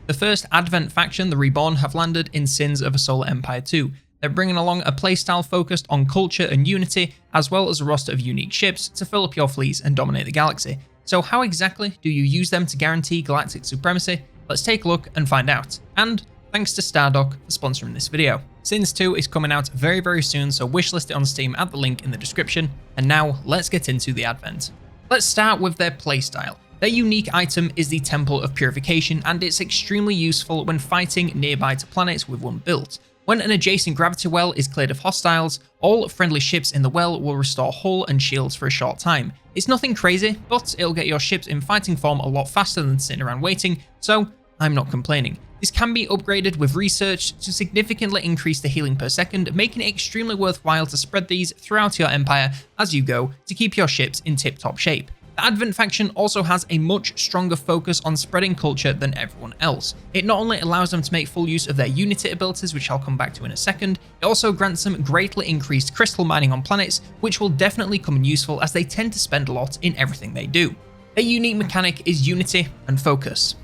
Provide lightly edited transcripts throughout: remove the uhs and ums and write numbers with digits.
The first Advent faction, the Reborn, have landed in Sins of a Solar Empire 2. They're bringing along a playstyle focused on culture and unity, as well as a roster of unique ships to fill up your fleets and dominate the galaxy. So how exactly do you use them to guarantee galactic supremacy? Let's take a look and find out. And thanks to Stardock for sponsoring this video. Sins 2 is coming out very soon, so wishlist it on Steam at the link in the description. And now let's get into the Advent. Let's start with their playstyle. Their unique item is the Temple of Purification, and it's extremely useful when fighting nearby to planets with one build. When an adjacent gravity well is cleared of hostiles, all friendly ships in the well will restore hull and shields for a short time. It's nothing crazy, but it'll get your ships in fighting form a lot faster than sitting around waiting, so I'm not complaining. This can be upgraded with research to significantly increase the healing per second, making it extremely worthwhile to spread these throughout your empire as you go to keep your ships in tip-top shape. The Advent faction also has a much stronger focus on spreading culture than everyone else. It not only allows them to make full use of their Unity abilities, which I'll come back to in a second, it also grants them greatly increased crystal mining on planets, which will definitely come in useful as they tend to spend a lot in everything they do. Their unique mechanic is Unity and Focus.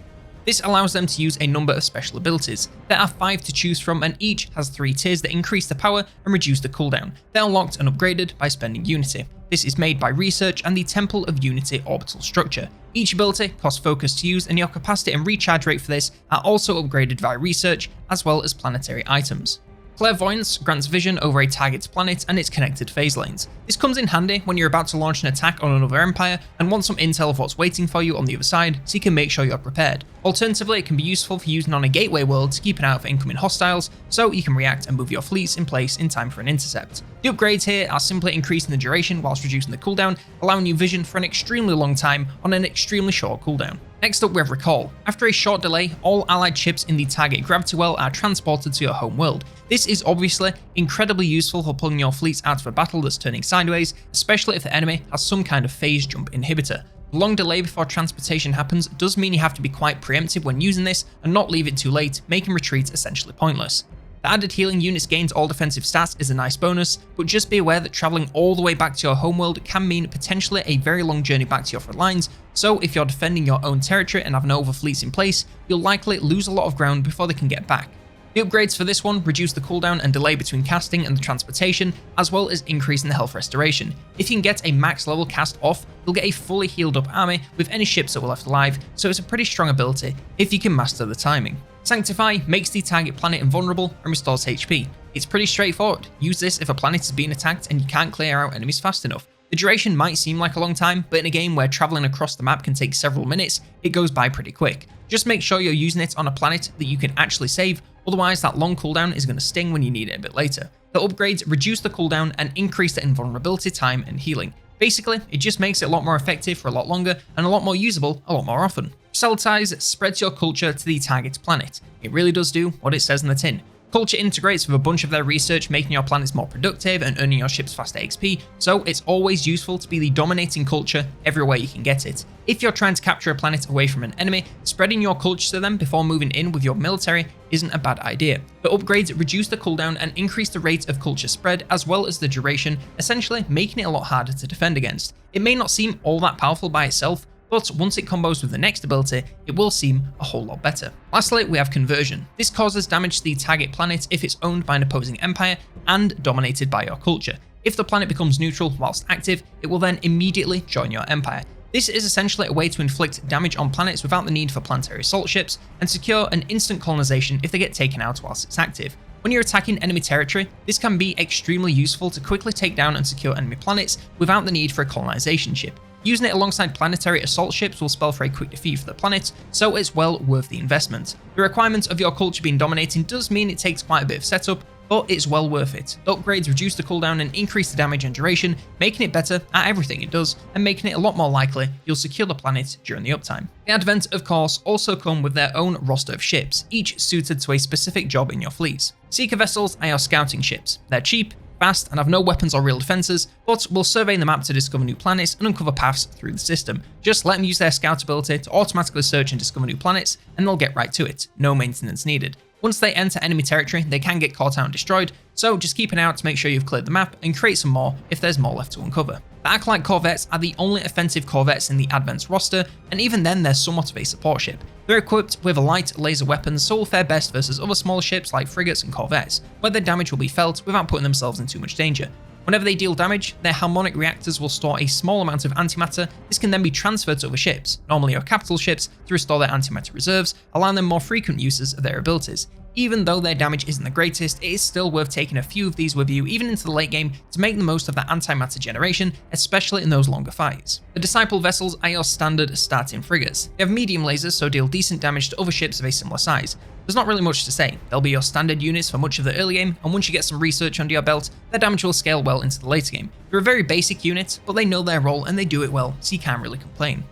This allows them to use a number of special abilities. There are 5 to choose from, and each has 3 tiers that increase the power and reduce the cooldown. They're unlocked and upgraded by spending Unity. This is made by research and the Temple of Unity orbital structure. Each ability costs focus to use, and your capacity and recharge rate for this are also upgraded via research, as well as planetary items. Clairvoyance grants vision over a target's planet and its connected phase lanes. This comes in handy when you're about to launch an attack on another empire and want some intel of what's waiting for you on the other side, so you can make sure you're prepared. Alternatively, it can be useful for using on a gateway world to keep an eye out for incoming hostiles, so you can react and move your fleets in place in time for an intercept. The upgrades here are simply increasing the duration whilst reducing the cooldown, allowing you vision for an extremely long time on an extremely short cooldown. Next up we have Recall. After a short delay, all allied ships in the target gravity well are transported to your home world. This is obviously incredibly useful for pulling your fleets out of a battle that's turning sideways, especially if the enemy has some kind of phase jump inhibitor. The long delay before transportation happens does mean you have to be quite preemptive when using this and not leave it too late, making retreats essentially pointless. The added healing units gains all defensive stats is a nice bonus, but just be aware that travelling all the way back to your homeworld can mean potentially a very long journey back to your front lines, so if you're defending your own territory and have no other fleets in place, you'll likely lose a lot of ground before they can get back. The upgrades for this one reduce the cooldown and delay between casting and the transportation, as well as increasing the health restoration. If you can get a max level cast off, you'll get a fully healed up army with any ships that were left alive, so it's a pretty strong ability if you can master the timing. Sanctify makes the target planet invulnerable and restores HP. It's pretty straightforward. Use this if a planet is being attacked and you can't clear out enemies fast enough. The duration might seem like a long time, but in a game where traveling across the map can take several minutes, it goes by pretty quick. Just make sure you're using it on a planet that you can actually save, otherwise that long cooldown is going to sting when you need it a bit later. The upgrades reduce the cooldown and increase the invulnerability time and healing. Basically, it just makes it a lot more effective for a lot longer and a lot more usable a lot more often. Proselytize spreads your culture to the target planet. It really does do what it says in the tin. Culture integrates with a bunch of their research, making your planets more productive and earning your ships faster XP, so it's always useful to be the dominating culture everywhere you can get it. If you're trying to capture a planet away from an enemy, spreading your culture to them before moving in with your military isn't a bad idea. The upgrades reduce the cooldown and increase the rate of culture spread as well as the duration, essentially making it a lot harder to defend against. It may not seem all that powerful by itself, but once it combos with the next ability, it will seem a whole lot better. Lastly, we have Conversion. This causes damage to the target planet if it's owned by an opposing empire and dominated by your culture. If the planet becomes neutral whilst active, it will then immediately join your empire. This is essentially a way to inflict damage on planets without the need for planetary assault ships and secure an instant colonization if they get taken out whilst it's active. When you're attacking enemy territory, this can be extremely useful to quickly take down and secure enemy planets without the need for a colonization ship. Using it alongside planetary assault ships will spell for a quick defeat for the planet, so it's well worth the investment. The requirement of your culture being dominating does mean it takes quite a bit of setup, but it's well worth it. The upgrades reduce the cooldown and increase the damage and duration, making it better at everything it does, and making it a lot more likely you'll secure the planet during the uptime. The Advent, of course, also come with their own roster of ships, each suited to a specific job in your fleets. Seeker vessels are your scouting ships. They're cheap, fast, and have no weapons or real defenses, but will survey the map to discover new planets and uncover paths through the system. Just let them use their scout ability to automatically search and discover new planets, and they'll get right to it. No maintenance needed. Once they enter enemy territory, they can get caught out and destroyed, so just keep an eye out to make sure you've cleared the map and create some more if there's more left to uncover. The Acolyte corvettes are the only offensive corvettes in the Advanced roster, and even then they're somewhat of a support ship. They're equipped with light laser weapons, so will fare best versus other smaller ships like frigates and corvettes, where their damage will be felt without putting themselves in too much danger. Whenever they deal damage, their harmonic reactors will store a small amount of antimatter. This can then be transferred to other ships, normally your capital ships, to restore their antimatter reserves, allowing them more frequent uses of their abilities. Even though their damage isn't the greatest, it is still worth taking a few of these with you even into the late game to make the most of that antimatter generation, especially in those longer fights. The Disciple vessels are your standard starting frigates. They have medium lasers, so deal decent damage to other ships of a similar size. There's not really much to say. They'll be your standard units for much of the early game, and once you get some research under your belt, their damage will scale well into the later game. They're a very basic unit, but they know their role and they do it well, so you can't really complain.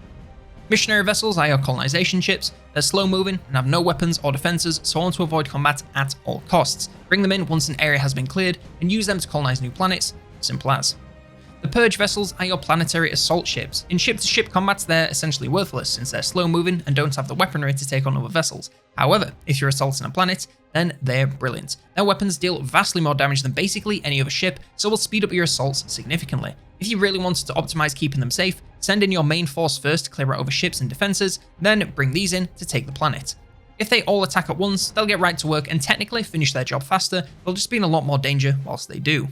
Missionary vessels are your colonization ships. They're slow moving and have no weapons or defenses, so want to avoid combat at all costs. Bring them in once an area has been cleared and use them to colonize new planets, simple as. The Purge vessels are your planetary assault ships. In ship-to-ship combats, they're essentially worthless since they're slow-moving and don't have the weaponry to take on other vessels. However, if you're assaulting a planet, then they're brilliant. Their weapons deal vastly more damage than basically any other ship, so will speed up your assaults significantly. If you really wanted to optimize keeping them safe, send in your main force first to clear out other ships and defenses, then bring these in to take the planet. If they all attack at once, they'll get right to work and technically finish their job faster, they'll just be in a lot more danger whilst they do.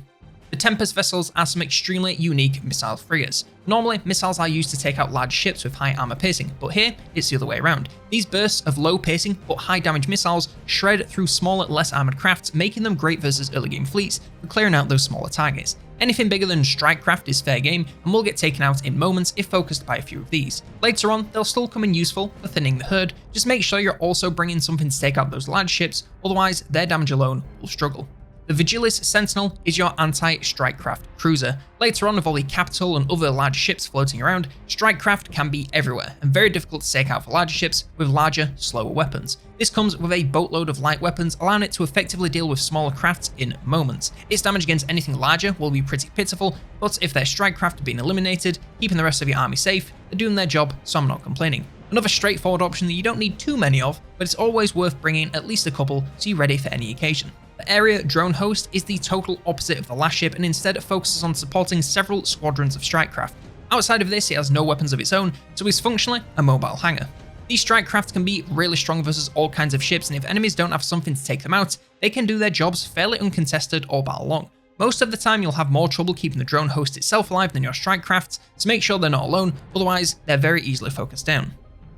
The Tempest vessels are some extremely unique missile frigates. Normally, missiles are used to take out large ships with high armor piercing, but here, it's the other way around. These bursts of low piercing but high damage missiles shred through smaller, less armored crafts, making them great versus early game fleets for clearing out those smaller targets. Anything bigger than strike craft is fair game and will get taken out in moments if focused by a few of these. Later on, they'll still come in useful for thinning the herd, just make sure you're also bringing something to take out those large ships, otherwise their damage alone will struggle. The Vigilis Sentinel is your anti-strike craft cruiser. Later on, with all the capital and other large ships floating around, strike craft can be everywhere and very difficult to take out for larger ships with larger, slower weapons. This comes with a boatload of light weapons, allowing it to effectively deal with smaller crafts in moments. Its damage against anything larger will be pretty pitiful, but if their strike craft have been eliminated, keeping the rest of your army safe, they're doing their job, so I'm not complaining. Another straightforward option that you don't need too many of, but it's always worth bringing at least a couple so you're ready for any occasion. The Area Drone Host is the total opposite of the last ship and instead focuses on supporting several squadrons of strike craft. Outside of this, it has no weapons of its own, so is functionally a mobile hangar. These strike craft can be really strong versus all kinds of ships, and if enemies don't have something to take them out, they can do their jobs fairly uncontested all battle long. Most of the time, you'll have more trouble keeping the drone host itself alive than your strike crafts, so make sure they're not alone, otherwise they're very easily focused down.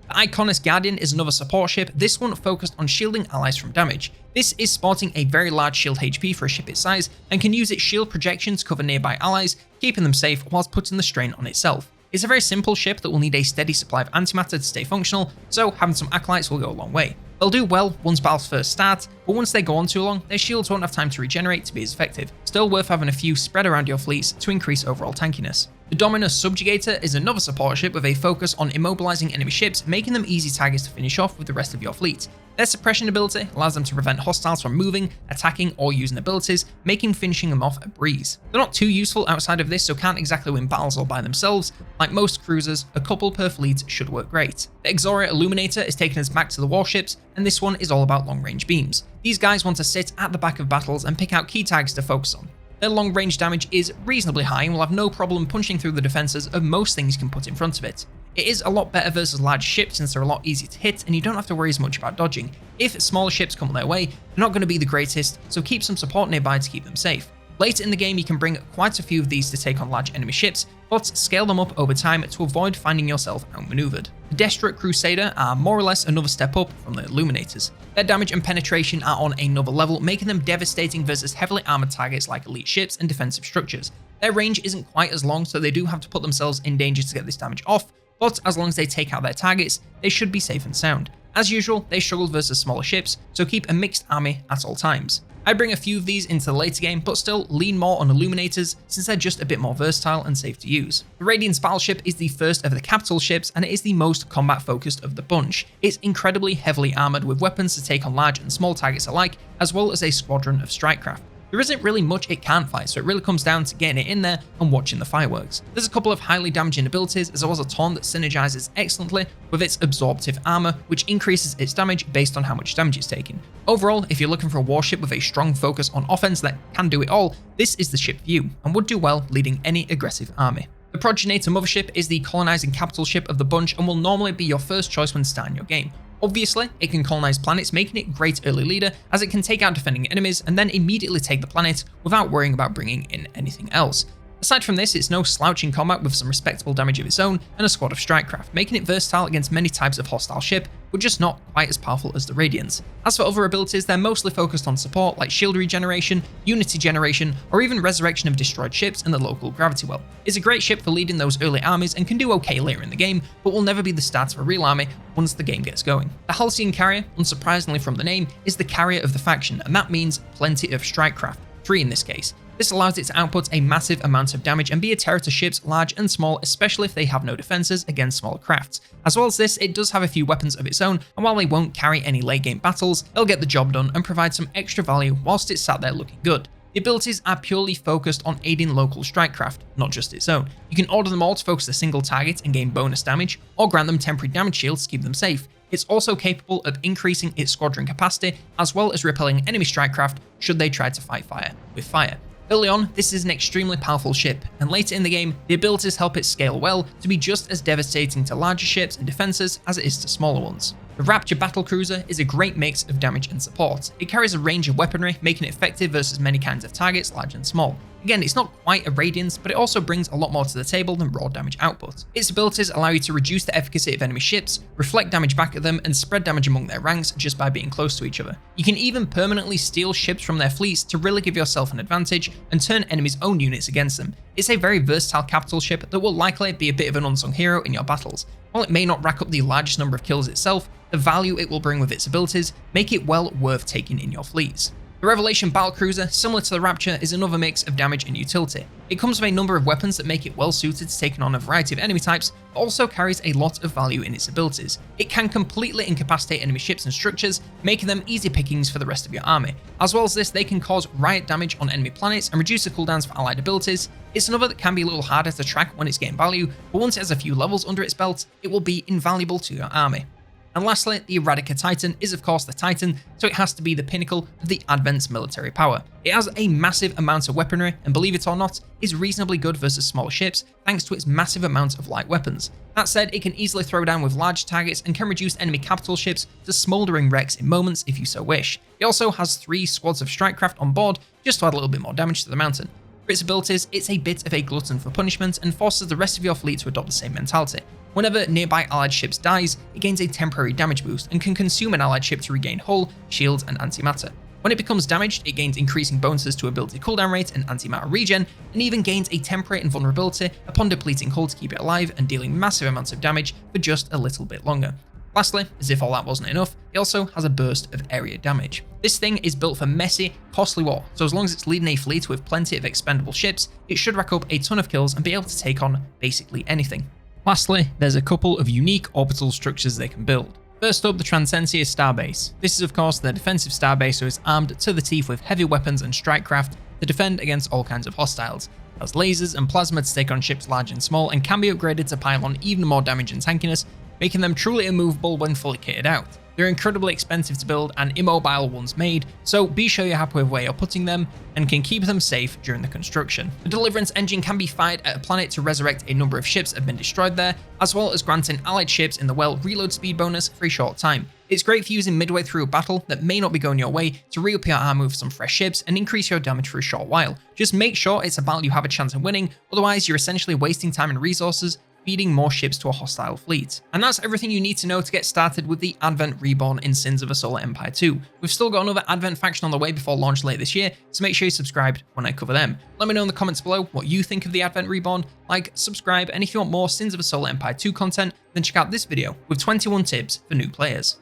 The Iconis Guardian is another support ship, this one focused on shielding allies from damage. This is sporting a very large shield HP for a ship its size, and can use its shield projection to cover nearby allies, keeping them safe whilst putting the strain on itself. It's a very simple ship that will need a steady supply of antimatter to stay functional, so having some acolytes will go a long way. They'll do well once battles first start, but once they go on too long, their shields won't have time to regenerate to be as effective. Still worth having a few spread around your fleets to increase overall tankiness. The Dominus Subjugator is another support ship with a focus on immobilizing enemy ships, making them easy targets to finish off with the rest of your fleet. Their suppression ability allows them to prevent hostiles from moving, attacking, or using abilities, making finishing them off a breeze. They're not too useful outside of this, so can't exactly win battles all by themselves. Like most cruisers, a couple per fleet should work great. The Exoria Illuminator is taking us back to the warships, and this one is all about long-range beams. These guys want to sit at the back of battles and pick out key tags to focus on. Their long-range damage is reasonably high and will have no problem punching through the defenses of most things you can put in front of it. It is a lot better versus large ships since they're a lot easier to hit and you don't have to worry as much about dodging. If smaller ships come their way, they're not going to be the greatest, so keep some support nearby to keep them safe. Later in the game, you can bring quite a few of these to take on large enemy ships, but scale them up over time to avoid finding yourself outmaneuvered. The Desperate Crusader are more or less another step up from the Illuminators. Their damage and penetration are on another level, making them devastating versus heavily armored targets like elite ships and defensive structures. Their range isn't quite as long, so they do have to put themselves in danger to get this damage off, but as long as they take out their targets, they should be safe and sound. As usual, they struggle versus smaller ships, so keep a mixed army at all times. I bring a few of these into the later game, but still lean more on Illuminators since they're just a bit more versatile and safe to use. The Radiant's battleship is the first of the capital ships and it is the most combat focused of the bunch. It's incredibly heavily armored with weapons to take on large and small targets alike, as well as a squadron of strike craft. there isn't really much it can't fight, so it really comes down to getting it in there and watching the fireworks. There's a couple of highly damaging abilities, as well as a taunt that synergizes excellently with its absorptive armor, which increases its damage based on how much damage it's taking. Overall, if you're looking for a warship with a strong focus on offense that can do it all, this is the ship for you, and would do well leading any aggressive army. The Progenitor Mothership is the colonizing capital ship of the bunch and will normally be your first choice when starting your game. Obviously, it can colonize planets, making it a great early leader, as it can take out defending enemies and then immediately take the planet without worrying about bringing in anything else. Aside from this, it's no slouch in combat with some respectable damage of its own and a squad of strikecraft, making it versatile against many types of hostile ship, but just not quite as powerful as the Radiants. As for other abilities, they're mostly focused on support like shield regeneration, unity generation, or even resurrection of destroyed ships in the local gravity well. It's a great ship for leading those early armies and can do okay later in the game, but will never be the start of a real army once the game gets going. The Halcyon Carrier, unsurprisingly from the name, is the carrier of the faction, and that means plenty of strikecraft, 3 in this case. This allows it to output a massive amount of damage and be a terror to ships large and small, especially if they have no defenses against smaller crafts. As well as this, it does have a few weapons of its own, and while they won't carry any late game battles, they'll get the job done and provide some extra value whilst it's sat there looking good. The abilities are purely focused on aiding local strikecraft, not just its own. You can order them all to focus a single target and gain bonus damage, or grant them temporary damage shields to keep them safe. It's also capable of increasing its squadron capacity, as well as repelling enemy strikecraft should they try to fight fire with fire. Early on, this is an extremely powerful ship, and later in the game, the abilities help it scale well to be just as devastating to larger ships and defenses as it is to smaller ones. The Rapture Battlecruiser is a great mix of damage and support. It carries a range of weaponry, making it effective versus many kinds of targets, large and small. Again, it's not quite a Radiance, but it also brings a lot more to the table than raw damage output. Its abilities allow you to reduce the efficacy of enemy ships, reflect damage back at them, and spread damage among their ranks just by being close to each other. You can even permanently steal ships from their fleets to really give yourself an advantage and turn enemies' own units against them. It's a very versatile capital ship that will likely be a bit of an unsung hero in your battles. While it may not rack up the largest number of kills itself, the value it will bring with its abilities make it well worth taking in your fleets. The Revelation Battlecruiser, similar to the Rapture, is another mix of damage and utility. It comes with a number of weapons that make it well suited to taking on a variety of enemy types, but also carries a lot of value in its abilities. It can completely incapacitate enemy ships and structures, making them easy pickings for the rest of your army. As well as this, they can cause riot damage on enemy planets and reduce the cooldowns for allied abilities. It's another that can be a little harder to track when it's getting value, but once it has a few levels under its belt, it will be invaluable to your army. And lastly, the Eradica Titan is of course the Titan, so it has to be the pinnacle of the Advent's military power. It has a massive amount of weaponry, and believe it or not, is reasonably good versus smaller ships thanks to its massive amount of light weapons. That said, it can easily throw down with large targets and can reduce enemy capital ships to smouldering wrecks in moments if you so wish. It also has 3 squads of strikecraft on board just to add a little bit more damage to the mountain. For its abilities, it's a bit of a glutton for punishment and forces the rest of your fleet to adopt the same mentality. Whenever nearby allied ships dies, it gains a temporary damage boost and can consume an allied ship to regain hull, shields, and antimatter. When it becomes damaged, it gains increasing bonuses to ability cooldown rate and antimatter regen, and even gains a temporary invulnerability upon depleting hull to keep it alive and dealing massive amounts of damage for just a little bit longer. Lastly, as if all that wasn't enough, it also has a burst of area damage. This thing is built for messy, costly war, so as long as it's leading a fleet with plenty of expendable ships, it should rack up a ton of kills and be able to take on basically anything. Lastly, there's a couple of unique orbital structures they can build. First up, the Transcentia Starbase. This is of course their defensive starbase, so it's armed to the teeth with heavy weapons and strikecraft to defend against all kinds of hostiles. It has lasers and plasma to take on ships large and small, and can be upgraded to pile on even more damage and tankiness, making them truly immovable when fully kitted out. They're incredibly expensive to build and immobile once made, so be sure you're happy with where you're putting them and can keep them safe during the construction. The Deliverance engine can be fired at a planet to resurrect a number of ships that have been destroyed there, as well as granting allied ships in the well reload speed bonus for a short time. It's great for using midway through a battle that may not be going your way to re-up your armor with some fresh ships and increase your damage for a short while. Just make sure it's a battle you have a chance of winning, otherwise you're essentially wasting time and resources feeding more ships to a hostile fleet. And that's everything you need to know to get started with the Advent Reborn in Sins of a Solar Empire 2. We've still got another Advent faction on the way before launch late this year, so make sure you're subscribed when I cover them. Let me know in the comments below what you think of the Advent Reborn, like, subscribe, and if you want more Sins of a Solar Empire 2 content, then check out this video with 21 tips for new players.